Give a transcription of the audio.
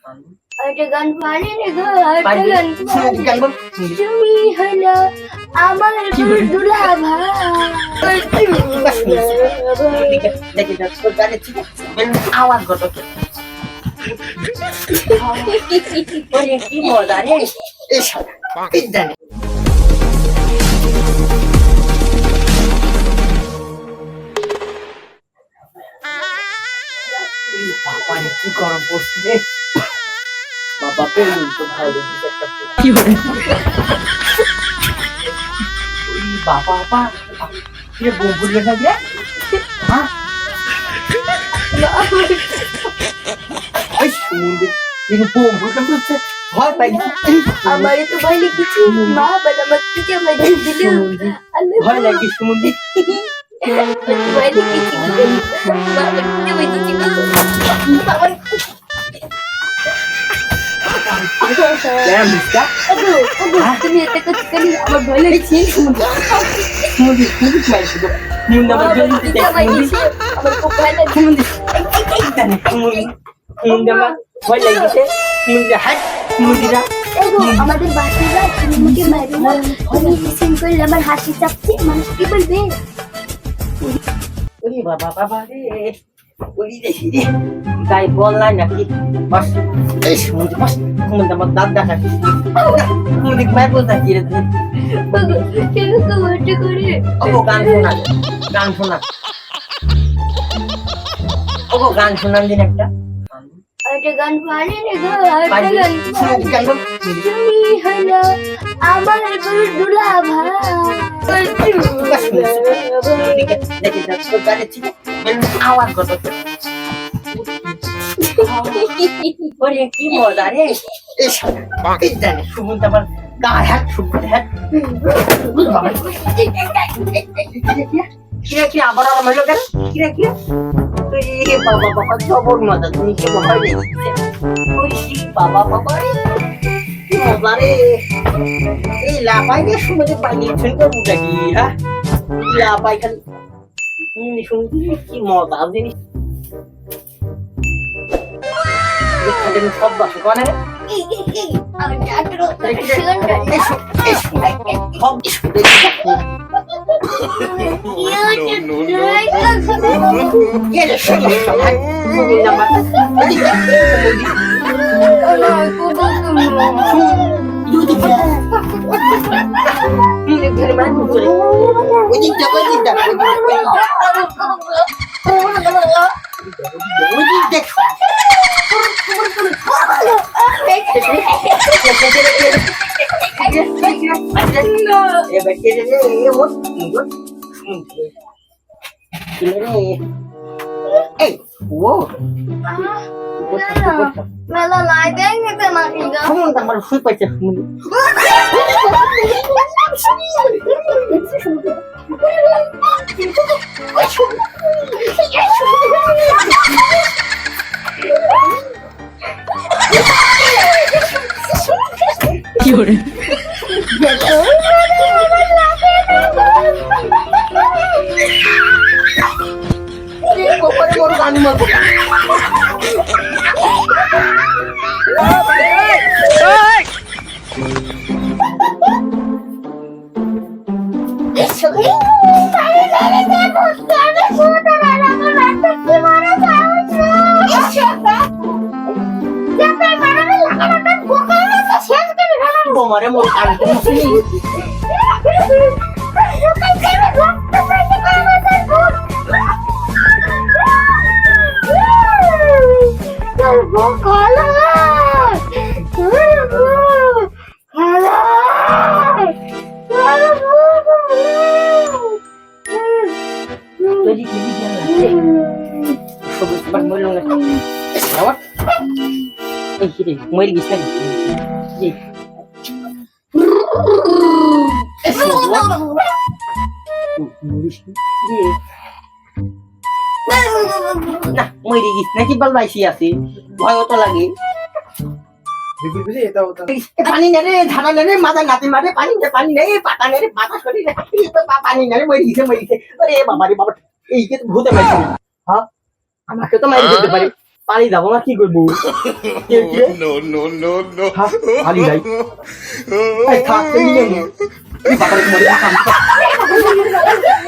একটা গান পারি রে গো, একটা গান পারি। তুমি হলো আমার দুলা ভাই। আওয়াজ কত কি মজা রে বাবারে কি গরম পড়ছে রে বাবা পেলুন তো ভালো দিচ্ছে একটা কি হরে বাবা বাবা ये बोल रहा है हां এই সুন্দর ये बोल করতে ভয় পাই আমারে তো ভয় লেগেছে, মা বলে মত কি ভয় দিল। ভয় লাগে সুন্দর ভয় লেগেছে, মা বলে কি ভয় দিল। বাবা তুমি এটা করতে গেলে আমার ভয় লাগছে। আমার খুব ভয় লাগছে। আমাদের বাচ্চারা মুখে মারবে না, তুমি কিসিং করলে আমার হাসি চাপছে, মানুষ কি বলবে? বাবা বাবা রে ওই দেখি রে তাই বললাই নাকি বাস এই সমুদ্র বাস সমুদ্র আমার দাঁত দেখা সমুদ্র মায়ের বলতা কি রে কেন কমাটা করে ওগো গান শোনা ওগো গান শোনান দিন একটা গান পারি রে গো, একটা গান তুমি হলো আমার দুলা ভাই। আওয়াজ কত কি মজা রে সুমন্ত আমার গায়ে হাত কি আবার মাইলো কেন কি বাবা বাবা জবর মজা তুমি কি ভয় লেগেছে বাবা বাবা কি মজা রে এই লাফাই দিয়ে শুনে পানি ছেড়ে বুঝাকি হ্যাঁ লাফাই খালি শুনছি কি মজা জিনিস সব বাসে কনে রে Mela lại đến cái tên mặt gì đó. Không tao mà suy quay chừng mình. কি hore Bomare mau kantin sini. Jadi gini jangan. Sebut sebut mulung lah. Awak. Gini, mau di sini. Gini. Nah, mau digis নাকি বালবাইছি আছে ভয় তো লাগে পানি নেরে ধারা নেরে মাথা নাতি মারে পানি নেই পাতা নেরে পাতা সরি রে তো পানি নেরে মই দিছে আরে বাবা রে বাবা এই কি ভূতে মারছে হ্যাঁ আমাকে তো মারি দিতে পারে পানি যাবো না কি করবো পানি যাই থাক বাবার মরে